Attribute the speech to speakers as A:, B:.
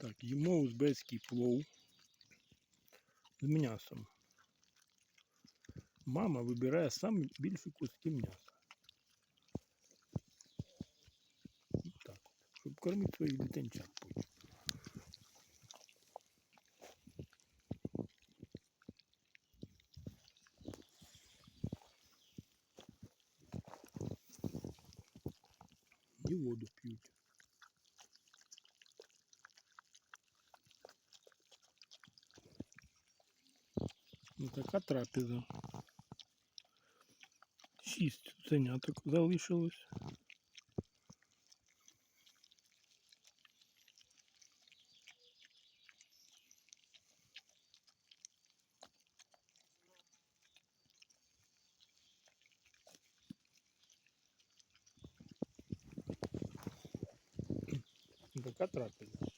A: Так, їмо узбецький плов з м'ясом. Мама вибирає самі більші куски м'яса. І так, щоб кормити своїх дитинчат потім. І воду п'ють. Ось така трапеза. 6 цуценяток залишилось. Така трапеза.